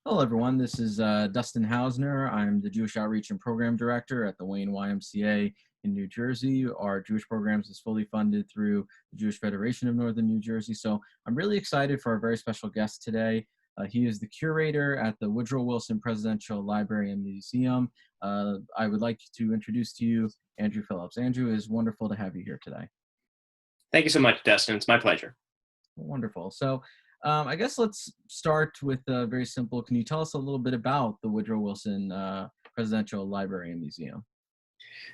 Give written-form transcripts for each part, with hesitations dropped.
Hello, everyone. This is Dustin Hausner. I'm the Jewish Outreach and Program Director at the Wayne YMCA in New Jersey. Our Jewish programs is fully funded through the Jewish Federation of Northern New Jersey. So I'm really excited for our very special guest today. He is the curator at the Woodrow Wilson Presidential Library and Museum. I would like to introduce to you Andrew Phillips. Andrew, it is wonderful to have you here today. Thank you so much, Dustin. It's my pleasure. Wonderful. So I guess let's start with very simple. Can you tell us a little bit about the Woodrow Wilson Presidential Library and Museum?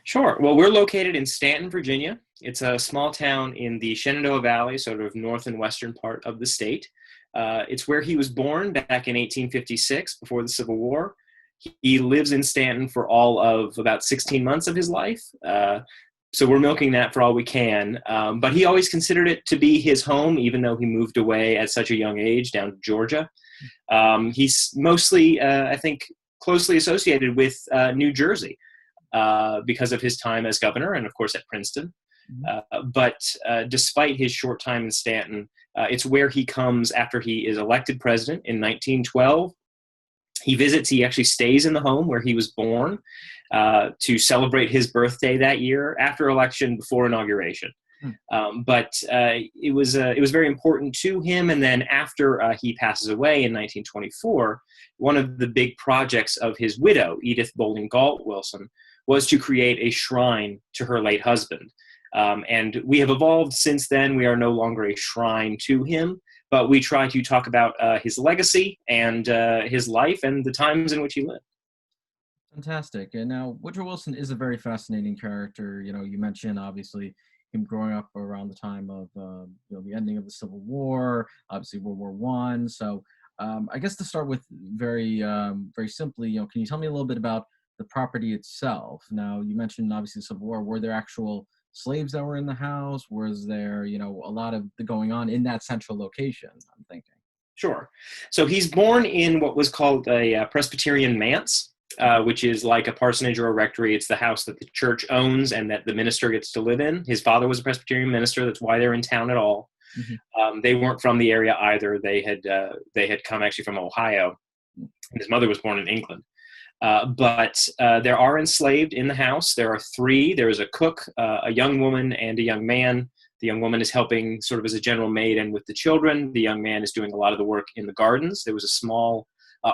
Sure. Well, we're located in Staunton, Virginia. It's a small town in the Shenandoah Valley, sort of north and western part of the state. It's where he was born back in 1856, before the Civil War. He lives in Staunton for all of about 16 months of his life. So we're milking that for all we can. But he always considered it to be his home, even though he moved away at such a young age down to Georgia. He's mostly, I think, closely associated with New Jersey because of his time as governor and, of course, at Princeton. But despite his short time in Staunton, it's where he comes after he is elected president in 1912. He visits, he actually stays in the home where he was born to celebrate his birthday that year, after election, before inauguration. But it was very important to him. And then after he passes away in 1924, one of the big projects of his widow, Edith Boulding Galt Wilson, was to create a shrine to her late husband. And we have evolved since then. We are no longer a shrine to him, but we try to talk about his legacy and his life and the times in which he lived. Fantastic. And now Woodrow Wilson is a very fascinating character. You know, you mentioned obviously him growing up around the time of the ending of the Civil War, obviously World War I. So I guess to start with very simply, can you tell me a little bit about the property itself? Now, you mentioned obviously the Civil War. Were there actual slaves that were in the house? Was there, a lot of the going on in that central location, I'm thinking? Sure. So he's born in what was called a Presbyterian manse, which is like a parsonage or a rectory. It's the house that the church owns and that the minister gets to live in. His father was a Presbyterian minister. That's why they're in town at all. They weren't from the area either. They had come actually from Ohio. And his mother was born in England. But there are enslaved in the house. There are three. There is a cook, a young woman, and a young man. The young woman is helping sort of as a general maid and with the children. The young man is doing a lot of the work in the gardens. There was a small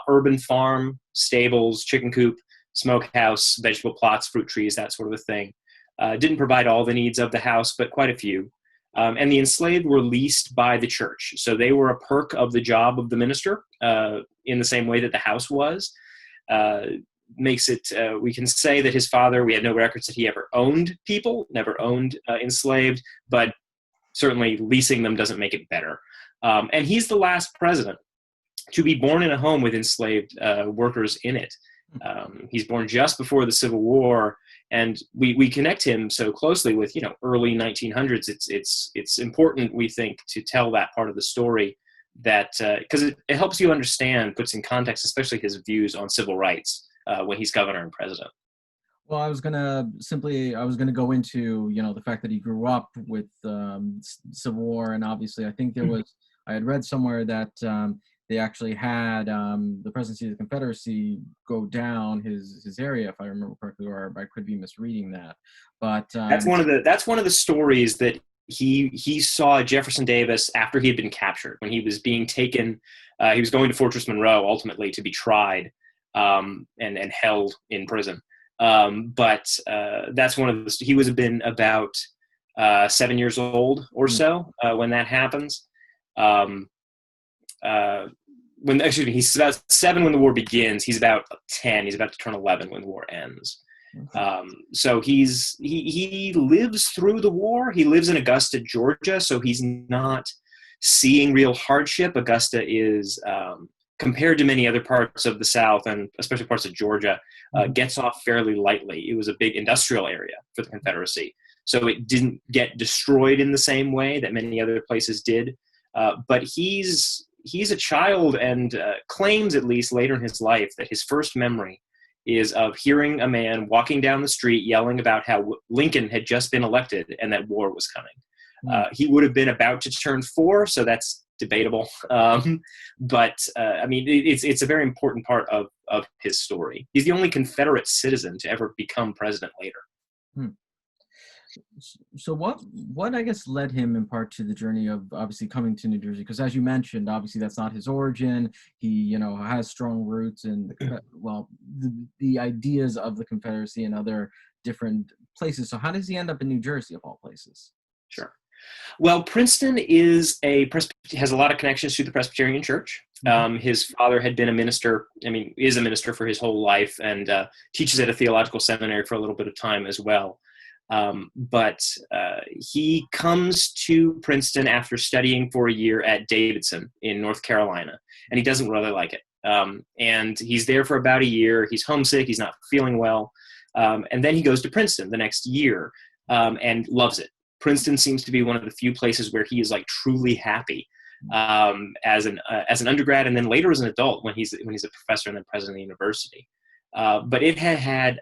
urban farm, stables, chicken coop, smokehouse, vegetable plots, fruit trees, that sort of a thing. Didn't provide all the needs of the house, but quite a few. And the enslaved were leased by the church. So they were a perk of the job of the minister in the same way that the house was. Makes it, we can say that his father, we had no records that he ever owned people, never owned enslaved, but certainly leasing them doesn't make it better. And he's the last president to be born in a home with enslaved workers in it. He's born just before the Civil War, and we connect him so closely with, early 1900s. It's important, we think, to tell that part of the story, that because it helps you understand, puts in context, especially his views on civil rights when he's governor and president. Well, I was gonna go into, the fact that he grew up with Civil War, and obviously I think I had read somewhere that they actually had the presidency of the Confederacy go down his area, if I remember correctly, or I could be misreading that. But that's one of the stories that he saw Jefferson Davis after he had been captured, when he was being taken. He was going to Fortress Monroe ultimately to be tried and held in prison. But that's one of he would have been about 7 years old or so when that happens. He's about 7 when the war begins. He's about 10. He's about to turn 11 when the war ends. So he lives through the war. He lives in Augusta, Georgia, so he's not seeing real hardship. Augusta is, compared to many other parts of the South, and especially parts of Georgia, gets off fairly lightly. It was a big industrial area for the Confederacy, so it didn't get destroyed in the same way that many other places did. But he's a child, and claims, at least later in his life, that his first memory is of hearing a man walking down the street yelling about how Lincoln had just been elected and that war was coming. He would have been about to turn 4, so that's debatable. But I mean, it's a very important part of his story. He's the only Confederate citizen to ever become president later. Hmm. So what I guess led him in part to the journey of obviously coming to New Jersey? Because as you mentioned, obviously that's not his origin. He, has strong roots in the ideas of the Confederacy and other different places. So how does he end up in New Jersey of all places? Sure. Well, Princeton has a lot of connections to the Presbyterian Church. His father had been a minister, is a minister for his whole life, and teaches at a theological seminary for a little bit of time as well. But he comes to Princeton after studying for a year at Davidson in North Carolina, and he doesn't really like it. And he's there for about a year. He's homesick. He's not feeling well. And then he goes to Princeton the next year and loves it. Princeton seems to be one of the few places where he is like truly happy as an undergrad, and then later as an adult when he's a professor and then president of the university. But it had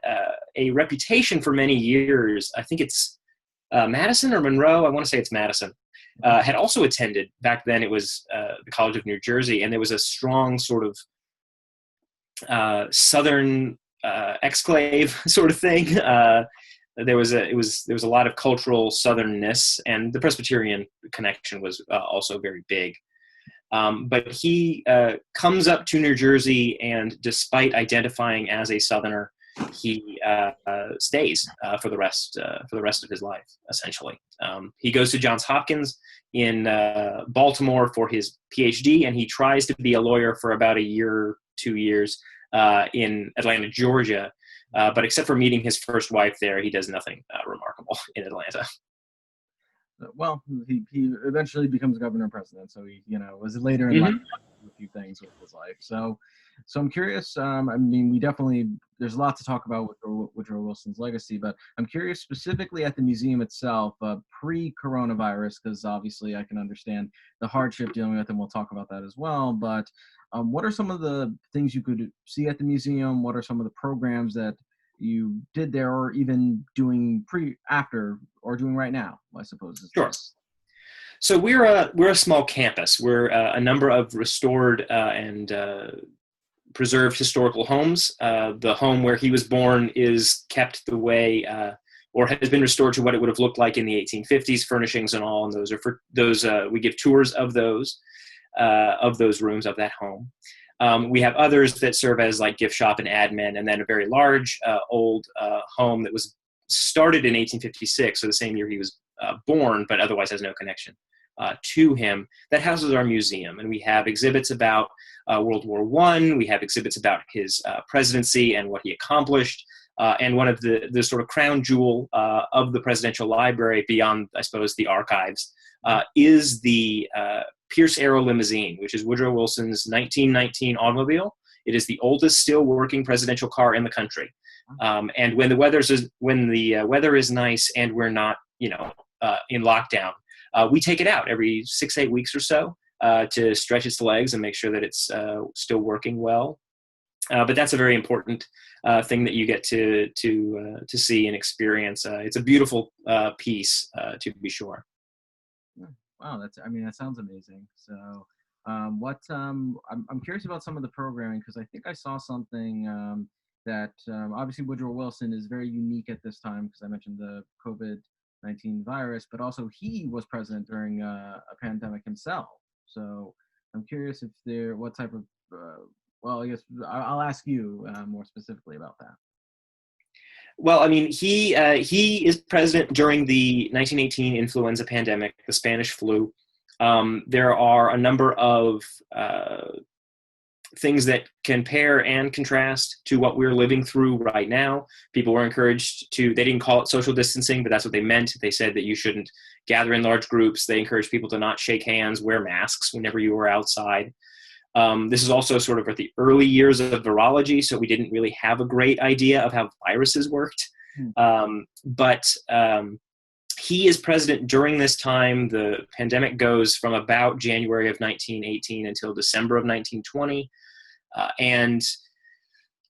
a reputation for many years. I think it's Madison or Monroe. I want to say it's Madison. Had also attended. Back then it was the College of New Jersey, and there was a strong sort of Southern exclave sort of thing. There was a lot of cultural Southernness, and the Presbyterian connection was also very big. But he comes up to New Jersey, and despite identifying as a Southerner, he stays for the rest of his life. Essentially, he goes to Johns Hopkins in Baltimore for his PhD, and he tries to be a lawyer for about a year, 2 years in Atlanta, Georgia. But except for meeting his first wife there, he does nothing remarkable in Atlanta. Well, he eventually becomes governor and president, so he was later in life a few things with his life. So I'm curious. We definitely there's a lot to talk about with Woodrow Wilson's legacy, but I'm curious specifically at the museum itself, pre-coronavirus, because obviously I can understand the hardship dealing with, and we'll talk about that as well. But what are some of the things you could see at the museum? What are some of the programs that you did there, or even doing after, or doing right now, I suppose? Sure. So we're a small campus. We're a number of restored and preserved historical homes. The home where he was born is kept the way, or has been restored to what it would have looked like in the 1850s, furnishings and all. And those are for those. We give tours of those rooms of that home. We have others that serve as like gift shop and admin, and then a very large old home that was started in 1856, so the same year he was born, but otherwise has no connection to him, that houses our museum. And we have exhibits about World War I. We have exhibits about his presidency and what he accomplished. And one of the sort of crown jewel of the Presidential Library, beyond, I suppose, the archives, is the Pierce Arrow Limousine, which is Woodrow Wilson's 1919 automobile. It is the oldest still working presidential car in the country. And when the weather is nice and we're not, in lockdown, we take it out every 6-8 weeks or so to stretch its legs and make sure that it's still working well. But that's a very important thing that you get to see and experience. It's a beautiful piece, to be sure. Wow, that sounds amazing. So, I'm curious about some of the programming, because I think I saw something that obviously Woodrow Wilson is very unique at this time, because I mentioned the COVID-19 virus, but also he was president during a pandemic himself. So I'm curious what type of, I guess I'll ask you more specifically about that. Well, he is president during the 1918 influenza pandemic, the Spanish flu. There are a number of things that compare and contrast to what we're living through right now. People were encouraged they didn't call it social distancing, but that's what they meant. They said that you shouldn't gather in large groups. They encouraged people to not shake hands, wear masks whenever you were outside. This is also sort of at the early years of virology, so we didn't really have a great idea of how viruses worked. But he is president during this time. The pandemic goes from about January of 1918 until December of 1920. And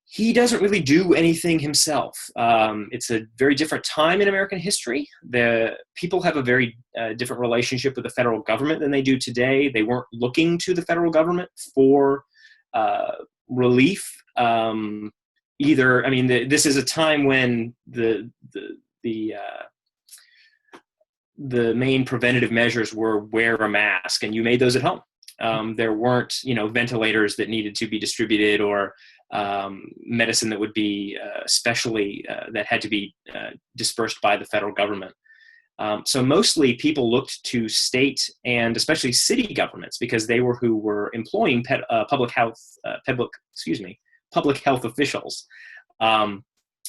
he doesn't really do anything himself. It's a very different time in American history. The people have a very different relationship with the federal government than they do today. They weren't looking to the federal government for relief. Either, I mean, this is a time when the main preventative measures were wear a mask, and you made those at home. There weren't, ventilators that needed to be distributed, or medicine that would be specially that had to be dispersed by the federal government. So mostly people looked to state and especially city governments, because they were who were employing public health officials.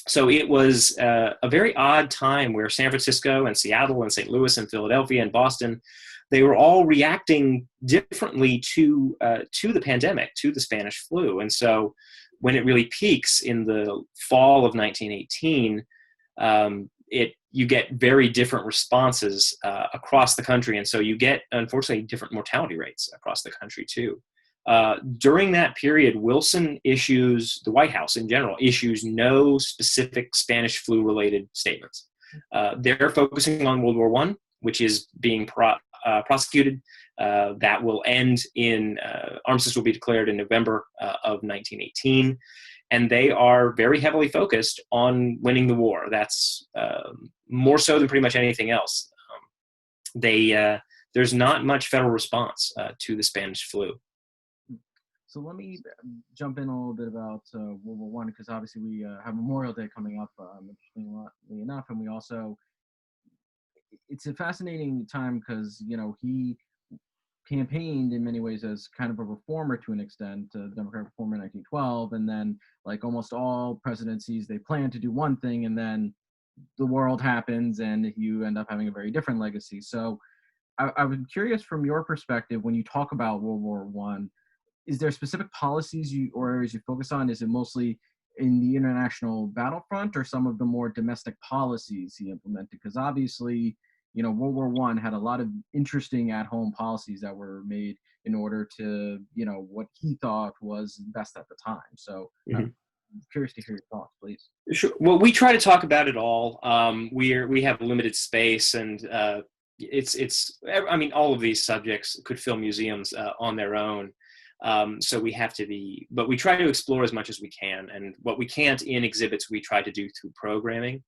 So it was a very odd time where San Francisco and Seattle and St. Louis and Philadelphia and Boston, they were all reacting differently to the pandemic, to the Spanish flu. And so when it really peaks in the fall of 1918, you get very different responses across the country. And so you get, unfortunately, different mortality rates across the country too. During that period, the White House in general, issues no specific Spanish flu related statements. They're focusing on World War I, which is being prosecuted. That will end armistice will be declared in November of 1918. And they are very heavily focused on winning the war. That's more so than pretty much anything else. There's not much federal response to the Spanish flu. So let me jump in a little bit about World War I, because obviously we have Memorial Day coming up, interestingly enough, and we also, it's a fascinating time because, he campaigned in many ways as kind of a reformer to an extent, the Democratic reformer in 1912, and then like almost all presidencies, they plan to do one thing and then the world happens and you end up having a very different legacy. So I'm curious from your perspective, when you talk about World War I, is there specific policies or areas you focus on? Is it mostly in the international battlefront or some of the more domestic policies he implemented? Because obviously, World War I had a lot of interesting at-home policies that were made in order to, what he thought was best at the time. So I'm curious to hear your thoughts, please. Sure. Well, we try to talk about it all. We have limited space, and all of these subjects could fill museums on their own. So we have to but we try to explore as much as we can, and what we can't in exhibits, we try to do through programming.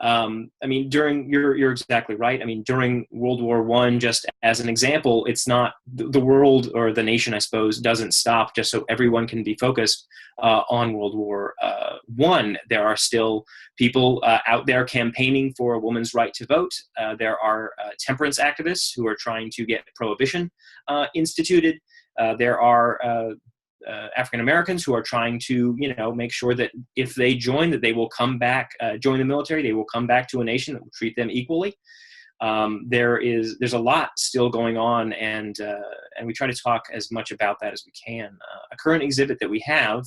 You're exactly right. During World War I, just as an example, it's not the world, or the nation, I suppose, doesn't stop just so everyone can be focused on World War I. There are still people out there campaigning for a woman's right to vote. There are temperance activists who are trying to get prohibition instituted. There are African Americans who are trying to, make sure that if they join, that they will come back, join the military. They will come back to a nation that will treat them equally. There's a lot still going on, and we try to talk as much about that as we can. A current exhibit that we have,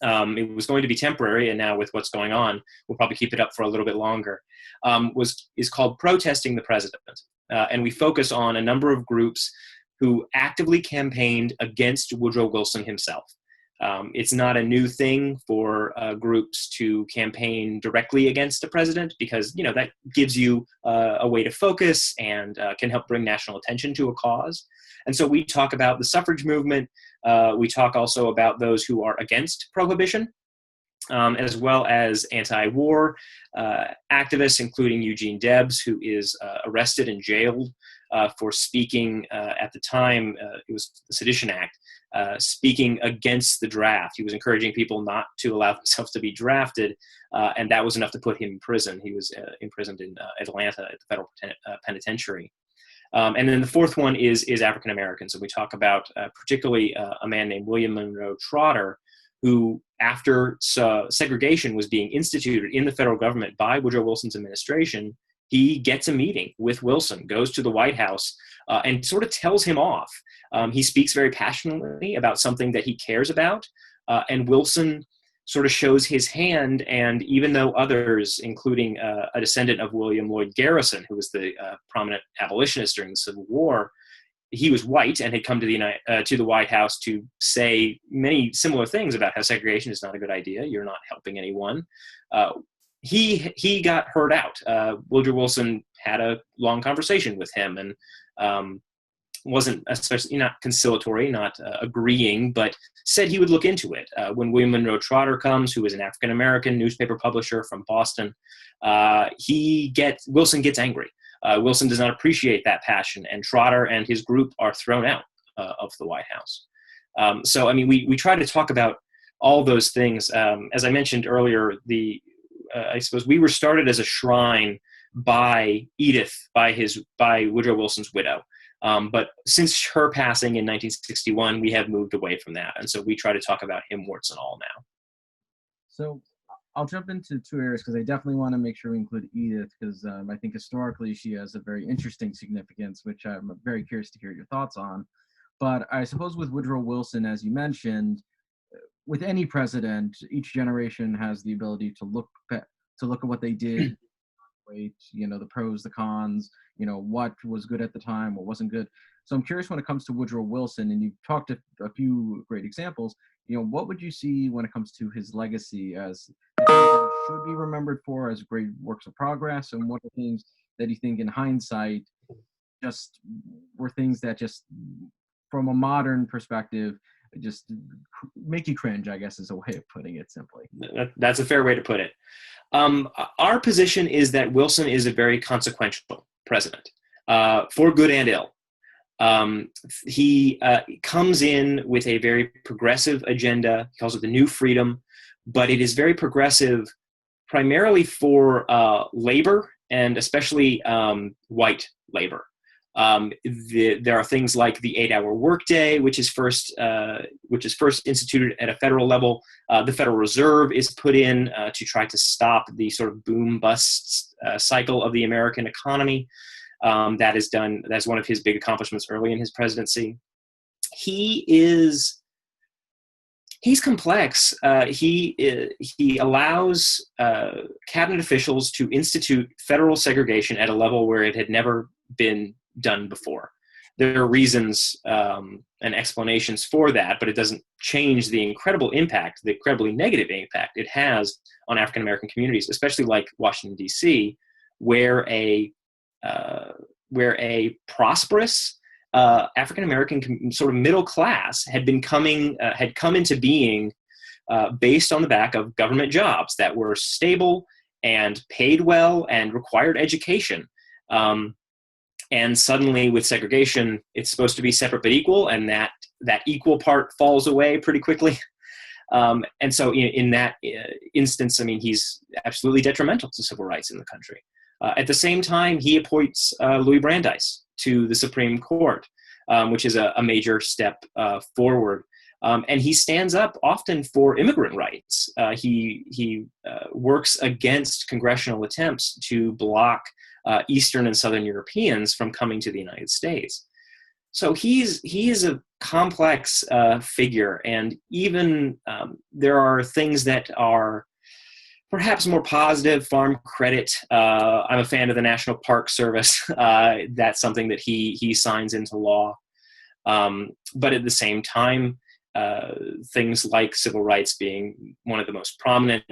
it was going to be temporary, and now with what's going on, we'll probably keep it up for a little bit longer. Is called Protesting the President, and we focus on a number of groups who actively campaigned against Woodrow Wilson himself. It's not a new thing for groups to campaign directly against a president, because that gives you a way to focus and can help bring national attention to a cause. And so we talk about the suffrage movement. We talk also about those who are against prohibition, as well as anti-war activists, including Eugene Debs, who is arrested and jailed for speaking at the time, it was the Sedition Act, speaking against the draft. He was encouraging people not to allow themselves to be drafted, and that was enough to put him in prison. He was imprisoned in Atlanta at the federal penitentiary. And then the fourth one is African Americans, and we talk about particularly a man named William Monroe Trotter, who, after segregation was being instituted in the federal government by Woodrow Wilson's administration, he gets a meeting with Wilson, goes to the White House, and sort of tells him off. He speaks very passionately about something that he cares about, and Wilson sort of shows his hand, and even though others, including a descendant of William Lloyd Garrison, who was the prominent abolitionist during the Civil War, he was white and had come to the White House to say many similar things about how segregation is not a good idea. You're not helping anyone. He got heard out. Woodrow Wilson had a long conversation with him, and wasn't especially not conciliatory, not agreeing, but said he would look into it. When William Monroe Trotter comes, who is an African-American newspaper publisher from Boston, Wilson gets angry. Wilson does not appreciate that passion, and Trotter and his group are thrown out of the White House. So, I mean, we try to talk about all those things. As I mentioned earlier, I suppose we were started as a shrine by Edith, by Woodrow Wilson's widow. But since her passing in 1961, we have moved away from that. And so we try to talk about him warts and all now. So I'll jump into two areas because I definitely want to make sure we include Edith because I think historically she has a very interesting significance, which I'm very curious to hear your thoughts on. But I suppose with Woodrow Wilson, as you mentioned, with any president, each generation has the ability to look at what they did, the pros, the cons, what was good at the time, what wasn't good. So I'm curious when it comes to Woodrow Wilson, and you've talked a few great examples, what would you see when it comes to his legacy as should be remembered for as great works of progress, and what are things that you think in hindsight just were things that just from a modern perspective just make you cringe, I guess is a way of putting it simply. That's a fair way to put it. Our position is that Wilson is a very consequential president, for good and ill. He comes in with a very progressive agenda. He calls it the New Freedom, but it is very progressive primarily for labor, and especially white labor. There are things like the 8-hour workday, which is first instituted at a federal level. The Federal Reserve is put in to try to stop the sort of boom-bust cycle of the American economy. That's one of his big accomplishments early in his presidency. He's complex. He allows cabinet officials to institute federal segregation at a level where it had never been done before. There are reasons and explanations for that, but it doesn't change the incredibly negative impact it has on African American communities, especially like Washington, D.C., where a prosperous African American sort of middle class had come into being based on the back of government jobs that were stable and paid well and required education. And suddenly with segregation, it's supposed to be separate but equal, and that equal part falls away pretty quickly. And so in that instance, I mean, he's absolutely detrimental to civil rights in the country. At the same time, he appoints Louis Brandeis to the Supreme Court, which is a major step forward. And he stands up often for immigrant rights. He works against congressional attempts to block Eastern and Southern Europeans from coming to the United States. So he is a complex figure, and even there are things that are perhaps more positive. Farm credit. I'm a fan of the National Park Service. That's something that he signs into law. But at the same time, things like civil rights being one of the most prominent.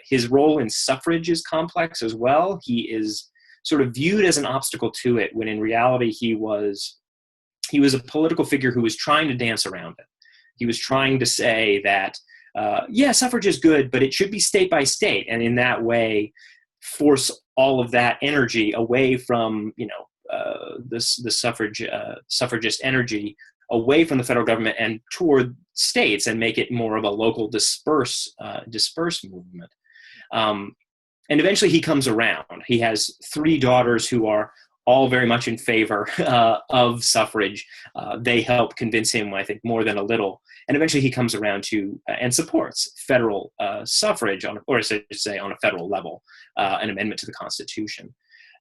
His role in suffrage is complex as well. He is sort of viewed as an obstacle to it, when in reality he was a political figure who was trying to dance around it. He was trying to say that, suffrage is good, but it should be state by state, and in that way force all of that energy away from the suffragist energy away from the federal government and toward states, and make it more of a local dispersed movement. And eventually he comes around. He has 3 daughters who are all very much in favor of suffrage. They help convince him, I think, more than a little. And eventually he comes around to and supports federal suffrage, on a federal level, an amendment to the Constitution.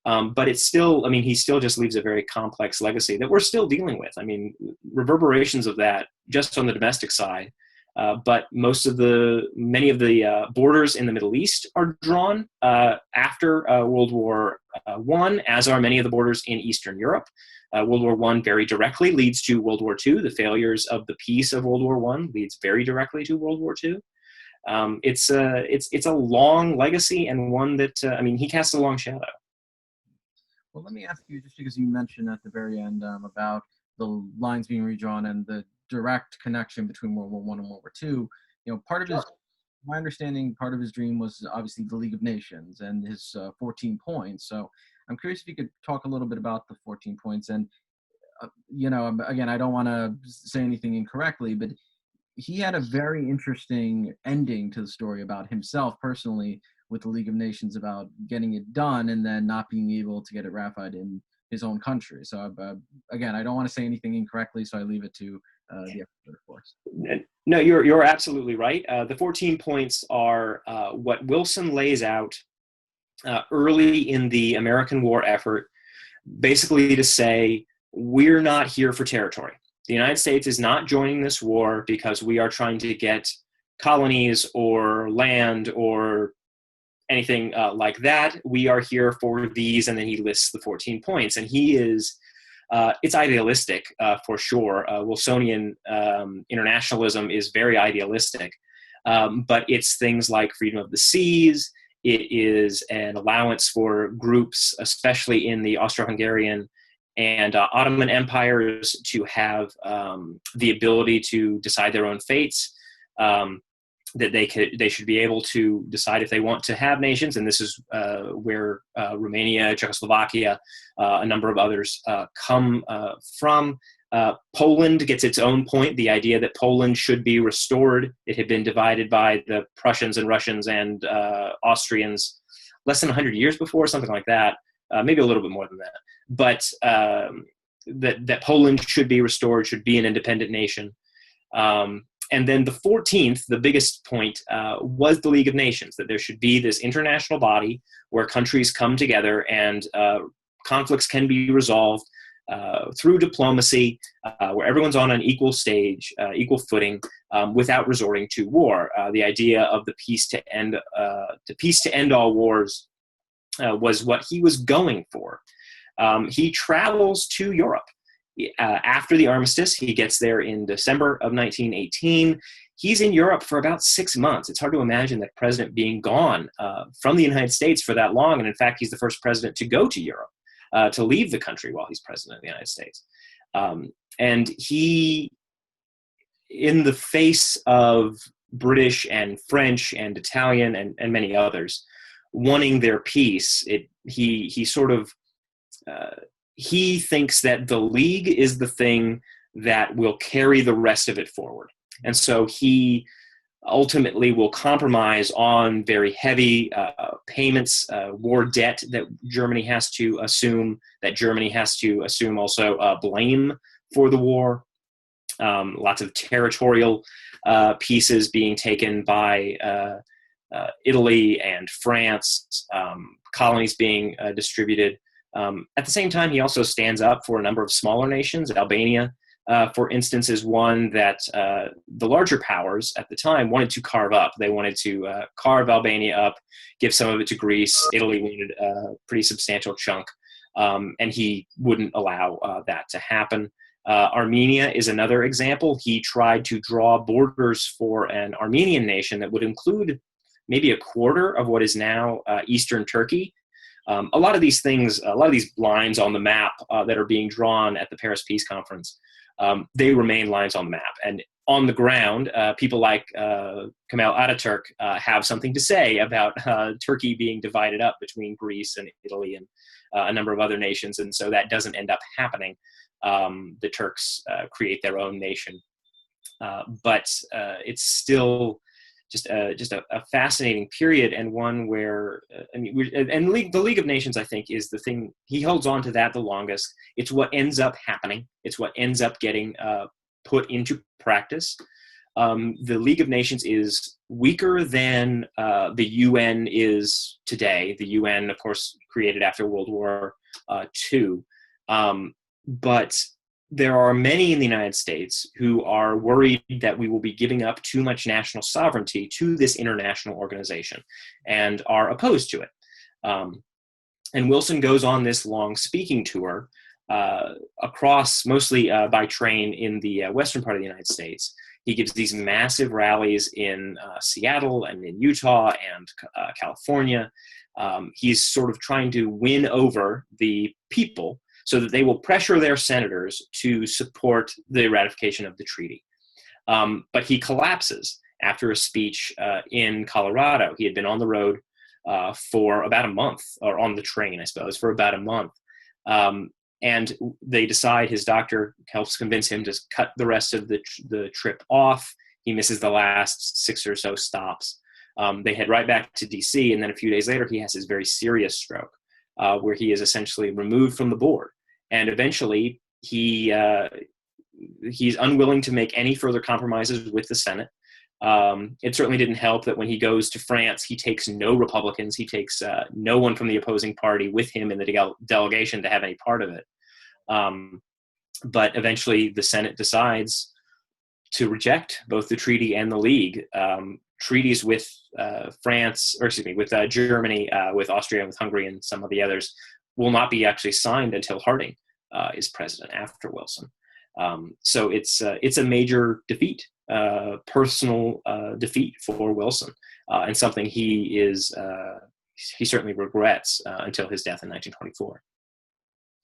But it's still, he still just leaves a very complex legacy that we're still dealing with. I mean, reverberations of that just on the domestic side. But many of the borders in the Middle East are drawn after World War I, as are many of the borders in Eastern Europe. World War I very directly leads to World War II. The failures of the peace of World War I leads very directly to World War II. It's a long legacy, and one that he casts a long shadow. Well, let me ask you, just because you mentioned at the very end about the lines being redrawn and the direct connection between World War I and World War II. Part of his, my understanding, part of his dream was obviously the League of Nations and his 14 points. So I'm curious if you could talk a little bit about the 14 points. And again, I don't want to say anything incorrectly, but he had a very interesting ending to the story about himself personally with the League of Nations, about getting it done and then not being able to get it ratified in his own country. So again, I don't want to say anything incorrectly, so I leave it to the expert, of course. No, you're absolutely right. The 14 points are what Wilson lays out early in the American war effort, basically to say, we're not here for territory. The United States is not joining this war because we are trying to get colonies or land or anything like that. We are here for these, and then he lists the 14 points. And he is, it's idealistic for sure. Wilsonian internationalism is very idealistic, but it's things like freedom of the seas. It is an allowance for groups, especially in the Austro-Hungarian and Ottoman empires, to have the ability to decide their own fates. That they should be able to decide if they want to have nations, and this is where Romania, Czechoslovakia, a number of others come from. Poland gets its own point, the idea that Poland should be restored. It had been divided by the Prussians and Russians and Austrians less than 100 years before, something like that, maybe a little bit more than that. But that Poland should be restored, should be an independent nation. And then the 14th, the biggest point, was the League of Nations, that there should be this international body where countries come together and conflicts can be resolved through diplomacy, where everyone's on an equal stage, equal footing, without resorting to war. The idea of the peace to end all wars was what he was going for. He travels to Europe. After the armistice, he gets there in December of 1918. He's in Europe for about 6 months. It's hard to imagine that president being gone from the United States for that long. And in fact, he's the first president to go to Europe, to leave the country while he's president of the United States. And he, in the face of British and French and Italian and many others wanting their peace, he sort of... he thinks that the League is the thing that will carry the rest of it forward. And so he ultimately will compromise on very heavy payments, war debt that Germany has to assume, also blame for the war. Lots of territorial pieces being taken by Italy and France, colonies being distributed. At the same time, he also stands up for a number of smaller nations. Albania, for instance, is one that the larger powers at the time wanted to carve up. They wanted to carve Albania up, give some of it to Greece. Italy wanted a pretty substantial chunk, and he wouldn't allow that to happen. Armenia is another example. He tried to draw borders for an Armenian nation that would include maybe a quarter of what is now Eastern Turkey. A lot of these things, a lot of these lines on the map that are being drawn at the Paris Peace Conference, they remain lines on the map. And on the ground, people like Kemal Ataturk have something to say about Turkey being divided up between Greece and Italy and a number of other nations. And so that doesn't end up happening. The Turks create their own nation. But it's still just a fascinating period, and one where the League of Nations, I think, is the thing. He holds on to that the longest. It's what ends up happening. It's what ends up getting put into practice. The League of Nations is weaker than the UN is today. The UN, of course, created after World War II, but there are many in the United States who are worried that we will be giving up too much national sovereignty to this international organization and are opposed to it. And Wilson goes on this long speaking tour across, mostly by train in the western part of the United States. He gives these massive rallies in Seattle and in Utah and California. He's sort of trying to win over the people so that they will pressure their senators to support the ratification of the treaty. But he collapses after a speech in Colorado. He had been on the road for about a month, or on the train, I suppose, for about a month. And they decide, his doctor helps convince him to cut the rest of the trip off. He misses the last 6 or so stops. They head right back to DC, and then a few days later, he has his very serious stroke, where he is essentially removed from the board. And eventually, he's unwilling to make any further compromises with the Senate. It certainly didn't help that when he goes to France, he takes no Republicans. He takes no one from the opposing party with him in the delegation to have any part of it. But eventually the Senate decides to reject both the treaty and the League. Treaties with with Germany, with Austria, with Hungary, and some of the others will not be actually signed until Harding is president after Wilson. So it's a major defeat. Personal defeat for Wilson, and something he certainly regrets until his death in 1924.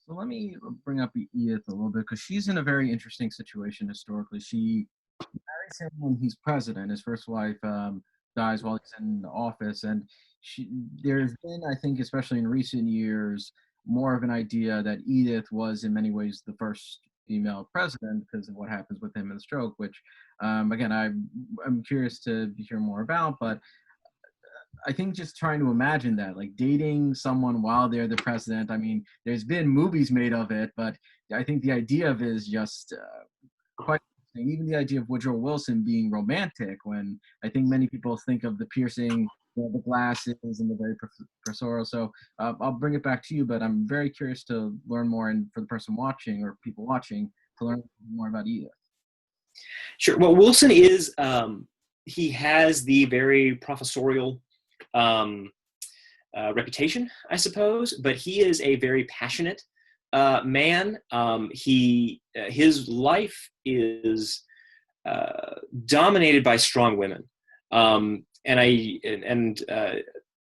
So let me bring up Edith a little bit, because she's in a very interesting situation historically. She marries him when he's president. His first wife dies while he's in office, and there's been, I think, especially in recent years, more of an idea that Edith was in many ways the first female president because of what happens with him in the stroke, which again, I'm curious to hear more about. But I think just trying to imagine that, like dating someone while they're the president. I mean, there's been movies made of it, but I think the idea of it is just quite interesting. Even the idea of Woodrow Wilson being romantic, when I think many people think of the piercing, the glasses, and the very professorial. So I'll bring it back to you, but I'm very curious to learn more, and for the person watching or people watching to learn more about Edith. Sure. Well, Wilson is, he has the very professorial reputation, I suppose, but he is a very passionate man. His life is dominated by strong women.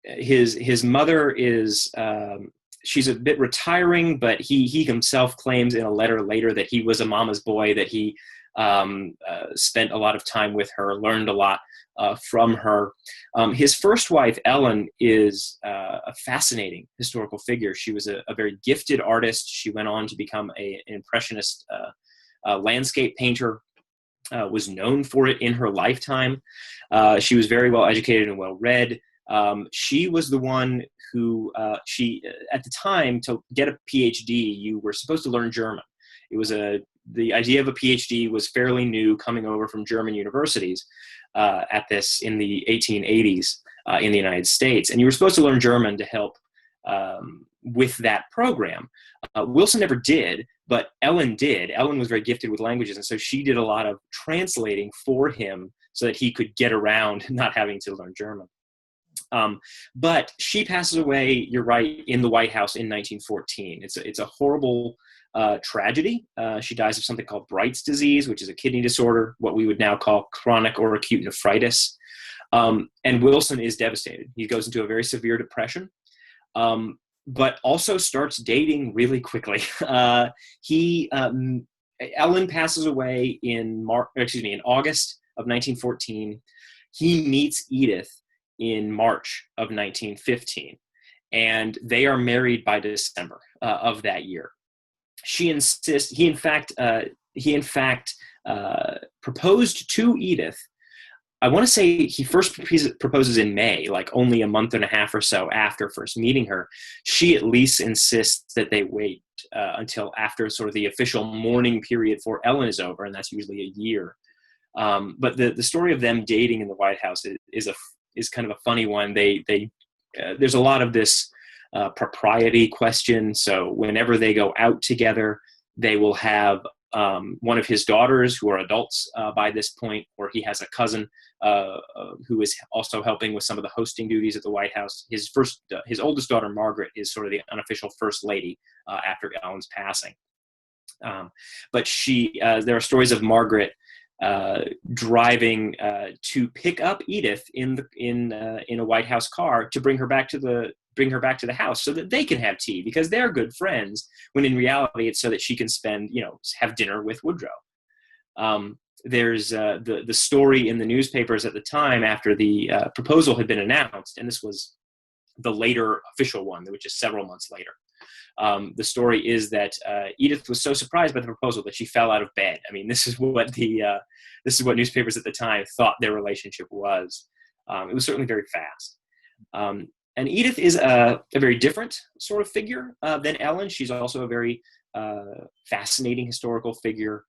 His mother is, she's a bit retiring, but he himself claims in a letter later that he was a mama's boy, that he spent a lot of time with her, learned a lot from her. His first wife, Ellen, is a fascinating historical figure. She was a very gifted artist. She went on to become an impressionist landscape painter, was known for it in her lifetime. She was very well educated and well read. She was the one who, at the time, to get a PhD, you were supposed to learn German. It was the idea of a PhD was fairly new, coming over from German universities in the 1880s in the United States. And you were supposed to learn German to help with that program. Wilson never did, but Ellen did. Ellen was very gifted with languages, and so she did a lot of translating for him so that he could get around not having to learn German. But she passes away, you're right, in the White House in 1914. It's a horrible tragedy. She dies of something called Bright's disease, which is a kidney disorder, what we would now call chronic or acute nephritis. And Wilson is devastated. He goes into a very severe depression, but also starts dating really quickly. Ellen passes away in August of 1914. He meets Edith in March of 1915, and they are married by December of that year. He in fact proposed to Edith. I want to say he first proposes in May, like only a month and a half or so after first meeting her. She at least insists that they wait until after sort of the official mourning period for Ellen is over, and that's usually a year. But the story of them dating in the White House is kind of a funny one. There's a lot of this propriety question. So whenever they go out together, they will have one of his daughters, who are adults by this point, or he has a cousin who is also helping with some of the hosting duties at the White House. His oldest daughter, Margaret, is sort of the unofficial first lady after Ellen's passing. But there are stories of Margaret driving to pick up Edith in a White House car to bring her back to the house so that they can have tea, because they're good friends, when in reality it's so that she can have dinner with Woodrow. There's the story in the newspapers at the time after the proposal had been announced, and this was the later official one, which is several months later. The story is that Edith was so surprised by the proposal that she fell out of bed. I mean, this is what newspapers at the time thought their relationship was. It was certainly very fast. And Edith is a very different sort of figure than Ellen. She's also a very fascinating historical figure.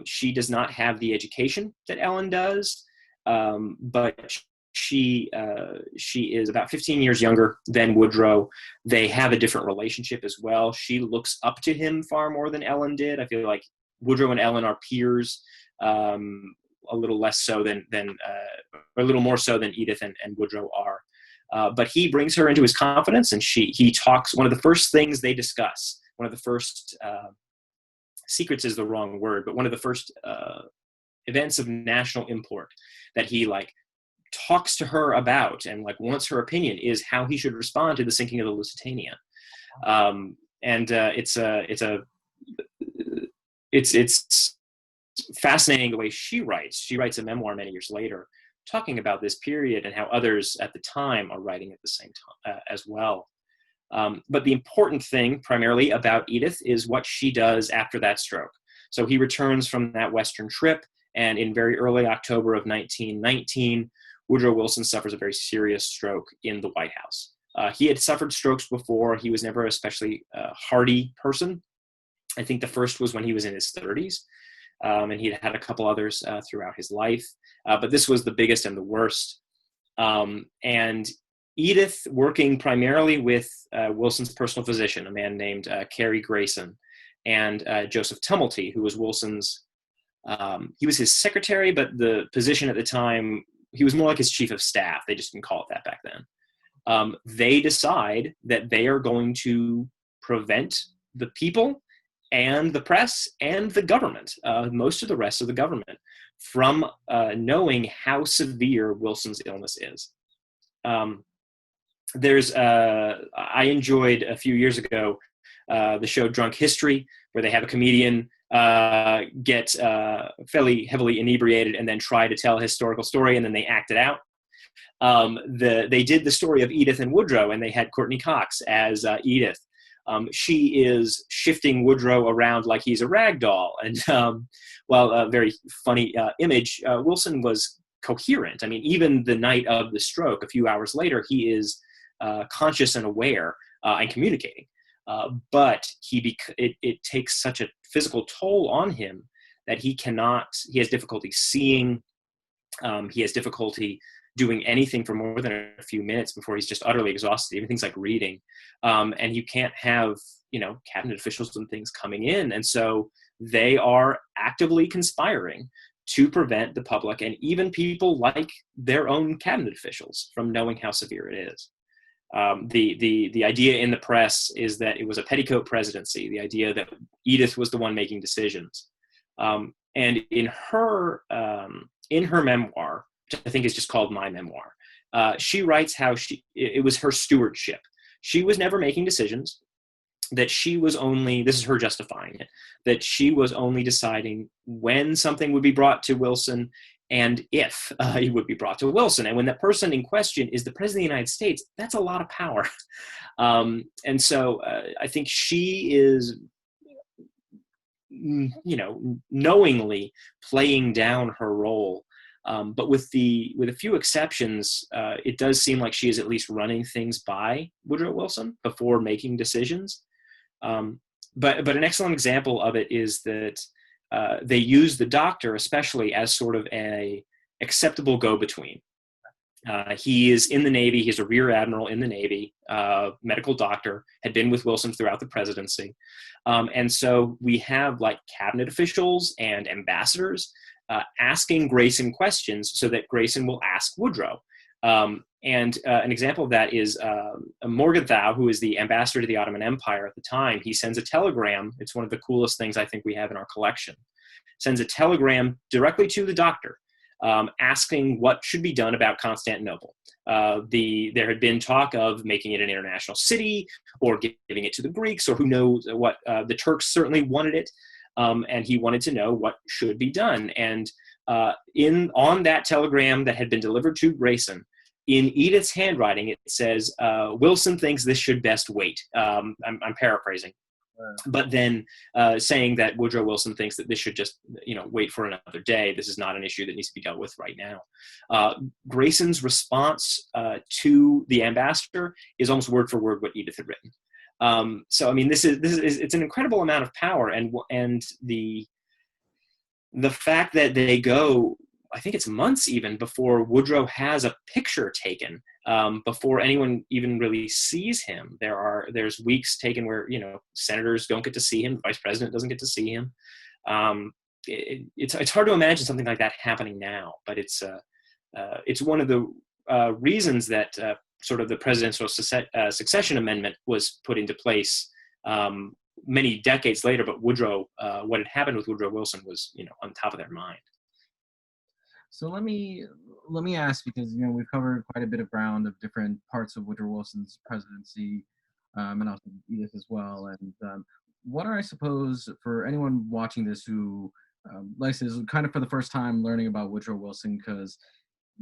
She does not have the education that Ellen does, but she is about 15 years younger than Woodrow. They have a different relationship as well. She looks up to him far more than Ellen did. I feel like Woodrow and Ellen are peers, a little less so or a little more so than Edith and Woodrow are. But he brings her into his confidence, and he talks. One of the first things they discuss, one of the first secrets is the wrong word, but one of the first events of national import that he talks to her about and wants her opinion is how he should respond to the sinking of the Lusitania. It's fascinating the way she writes. She writes a memoir many years later, talking about this period and how others at the time are writing at the same time as well. But the important thing primarily about Edith is what she does after that stroke. So he returns from that Western trip, and in very early October of 1919, Woodrow Wilson suffers a very serious stroke in the White House. He had suffered strokes before. He was never an especially hardy person. I think the first was when he was in his 30s, and he'd had a couple others throughout his life. But this was the biggest and the worst. And Edith, working primarily with Wilson's personal physician, a man named Cary Grayson, and Joseph Tumulty, who was Wilson's, he was his secretary, but the position at the time, he was more like his chief of staff. They just didn't call it that back then. They decide that they are going to prevent the people and the press and the government, most of the rest of the government, from knowing how severe Wilson's illness is. I enjoyed a few years ago the show Drunk History, where they have a comedian get fairly heavily inebriated and then try to tell a historical story, and then they act it out. They did the story of Edith and Woodrow, and they had Courtney Cox as Edith. She is shifting Woodrow around like he's a rag doll. And while a very funny image, Wilson was coherent. I mean, even the night of the stroke, a few hours later, he is conscious and aware and communicating. But it takes such a physical toll on him that he has difficulty seeing. He has difficulty doing anything for more than a few minutes before he's just utterly exhausted, even things like reading. And you can't have, cabinet officials and things coming in. And so they are actively conspiring to prevent the public and even people like their own cabinet officials from knowing how severe it is. The idea in the press is that it was a petticoat presidency, the idea that Edith was the one making decisions. And in her memoir, which I think is just called My Memoir, she writes how it was her stewardship. She was never making decisions, that she was only, this is her justifying it, that she was only deciding when something would be brought to Wilson and if it would be brought to Wilson. And when that person in question is the President of the United States, that's a lot of power. And so I think she is, knowingly playing down her role. But with a few exceptions, it does seem like she is at least running things by Woodrow Wilson before making decisions. But an excellent example of it is that they use the doctor especially as sort of a acceptable go-between. He is in the Navy. He's a rear admiral in the Navy, medical doctor, had been with Wilson throughout the presidency. And so we have like cabinet officials and ambassadors asking Grayson questions so that Grayson will ask Woodrow. And an example of that is Morgenthau, who is the ambassador to the Ottoman Empire at the time. He sends a telegram. It's one of the coolest things I think we have in our collection. Sends a telegram directly to the doctor, asking what should be done about Constantinople. There had been talk of making it an international city or giving it to the Greeks, or who knows what. The Turks certainly wanted it, and he wanted to know what should be done. And on that telegram that had been delivered to Grayson, in Edith's handwriting, it says, Wilson thinks this should best wait. I'm paraphrasing. But then saying that Woodrow Wilson thinks that this should just, wait for another day. This is not an issue that needs to be dealt with right now. Grayson's response to the ambassador is almost word for word what Edith had written. So I mean, this is it's an incredible amount of power, and the fact that they go, I think it's months even before Woodrow has a picture taken, before anyone even really sees him. There's weeks taken where, senators don't get to see him, the vice president doesn't get to see him. It's hard to imagine something like that happening now, but it's one of the reasons that sort of the presidential succession amendment was put into place many decades later. But Woodrow, what had happened with Woodrow Wilson was, on top of their mind. So let me ask, because we've covered quite a bit of ground of different parts of Woodrow Wilson's presidency, and also Edith as well. And what are, I suppose, for anyone watching this who likes this kind of for the first time learning about Woodrow Wilson, because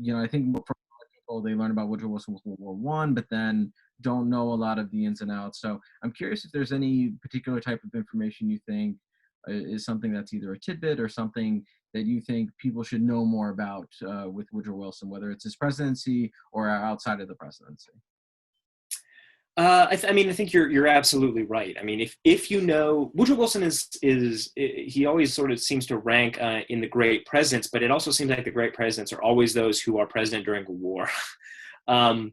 I think for a lot of people they learn about Woodrow Wilson with World War I, but then don't know a lot of the ins and outs. So I'm curious if there's any particular type of information you think is something that's either a tidbit or something that you think people should know more about with Woodrow Wilson, whether it's his presidency or outside of the presidency? I think you're absolutely right. I mean, if Woodrow Wilson is he always sort of seems to rank in the great presidents, but it also seems like the great presidents are always those who are president during a war. And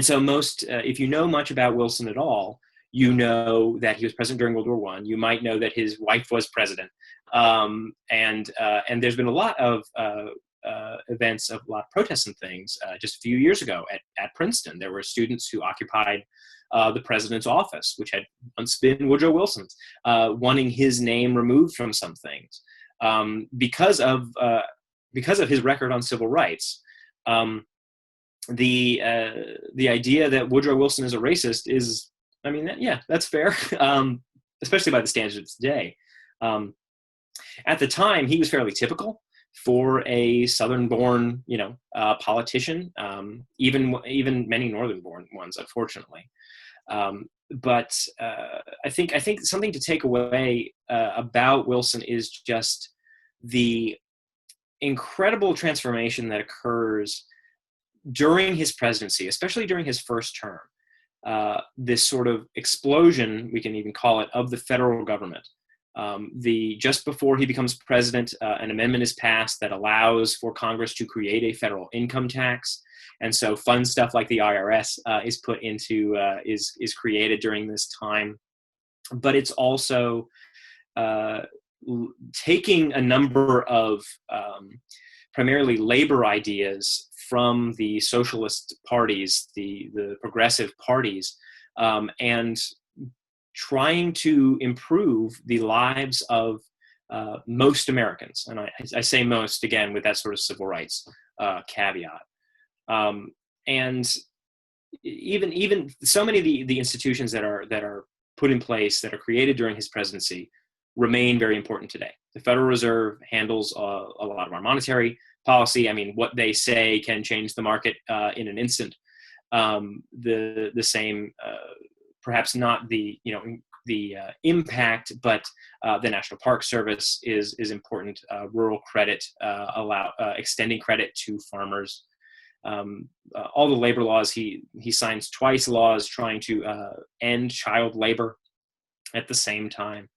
so if you know much about Wilson at all, you know that he was president during World War I. You might know that his wife was president. And there's been a lot of events, of a lot of protests and things. Just a few years ago at Princeton, there were students who occupied the president's office, which had once been Woodrow Wilson's, wanting his name removed from some things because of his record on civil rights. The idea that Woodrow Wilson is a racist is, that's fair, especially by the standards of today. At the time, he was fairly typical for a Southern-born, politician, even many Northern-born ones, unfortunately. But I think something to take away about Wilson is just the incredible transformation that occurs during his presidency, especially during his first term. This sort of explosion, we can even call it, of the federal government. Just before he becomes president, an amendment is passed that allows for Congress to create a federal income tax, and so fun stuff like the IRS is put into is created during this time. But it's also taking a number of primarily labor ideas from the socialist parties, the progressive parties, and trying to improve the lives of most Americans. And I say most, again, with that sort of civil rights caveat. And even so many of the institutions that are put in place, that are created during his presidency, remain very important today. The Federal Reserve handles a lot of our monetary policy. I mean, what they say can change the market in an instant. The same, perhaps not the impact, but the National Park Service is important. Rural credit, extending credit to farmers. All the labor laws, he signs twice laws trying to end child labor at the same time.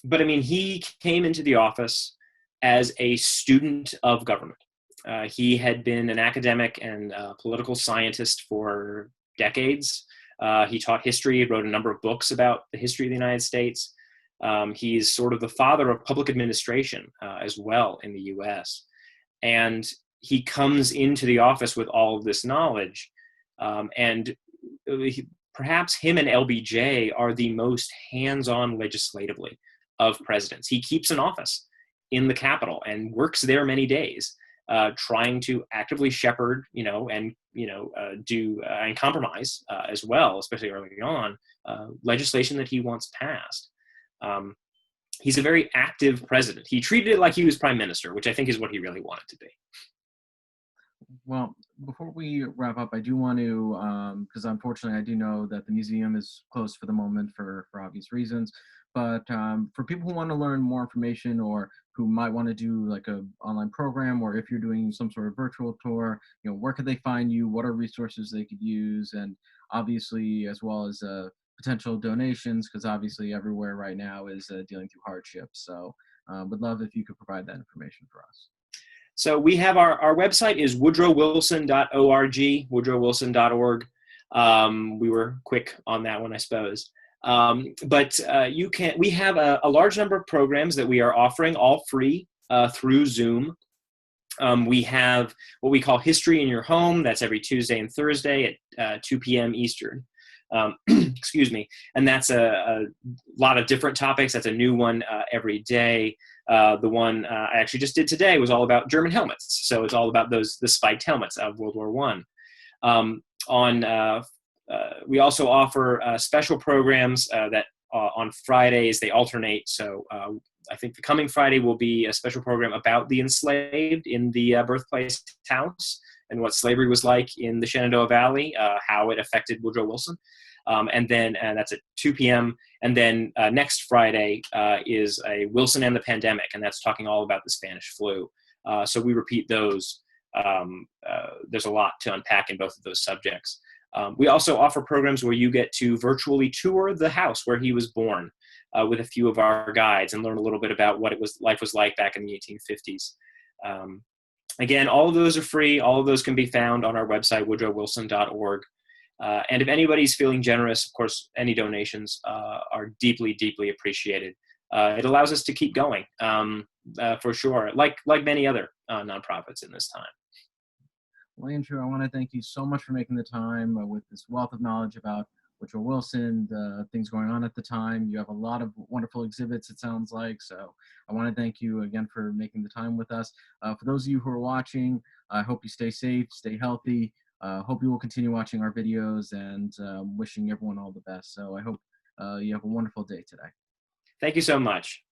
But I mean, he came into the office as a student of government. He had been an academic and political scientist for decades. He taught history, wrote a number of books about the history of the United States. He's sort of the father of public administration as well in the US. And he comes into the office with all of this knowledge. Perhaps him and LBJ are the most hands-on legislatively of presidents. He keeps an office in the Capitol and works there many days, trying to actively shepherd, and compromise as well, especially early on, legislation that he wants passed. He's a very active president. He treated it like he was prime minister, which I think is what he really wanted to be. Well, before we wrap up, I do want to, because unfortunately I do know that the museum is closed for the moment for obvious reasons, but for people who want to learn more information or who might want to do like a online program, or if you're doing some sort of virtual tour, where could they find you? What are resources they could use? And obviously, as well as potential donations, because obviously everywhere right now is dealing through hardships. So would love if you could provide that information for us. So we have our website is woodrowwilson.org, woodrowwilson.org. We were quick on that one, I suppose. But we have a large number of programs that we are offering, all free through Zoom. We have what we call History in Your Home. That's every Tuesday and Thursday at 2 p.m. Eastern. Excuse me. And that's a lot of different topics. That's a new one every day. The one I actually just did today was all about German helmets. So it's all about the spiked helmets of World War I. We also offer special programs that on Fridays, they alternate. So I think the coming Friday will be a special program about the enslaved in the birthplace house and what slavery was like in the Shenandoah Valley, how it affected Woodrow Wilson. And that's at 2 p.m. And then next Friday is a Wilson and the Pandemic, and that's talking all about the Spanish flu. So we repeat those. There's a lot to unpack in both of those subjects. We also offer programs where you get to virtually tour the house where he was born with a few of our guides and learn a little bit about what life was like back in the 1850s. Again, all of those are free. All of those can be found on our website, woodrowwilson.org. And if anybody's feeling generous, of course, any donations are deeply, deeply appreciated. It allows us to keep going, for sure, like many other nonprofits in this time. Well, Andrew, I want to thank you so much for making the time with this wealth of knowledge about Woodrow Wilson, the things going on at the time. You have a lot of wonderful exhibits, it sounds like. So I want to thank you again for making the time with us. For those of you who are watching, I hope you stay safe, stay healthy. Hope you will continue watching our videos, and wishing everyone all the best. So I hope you have a wonderful day today. Thank you so much.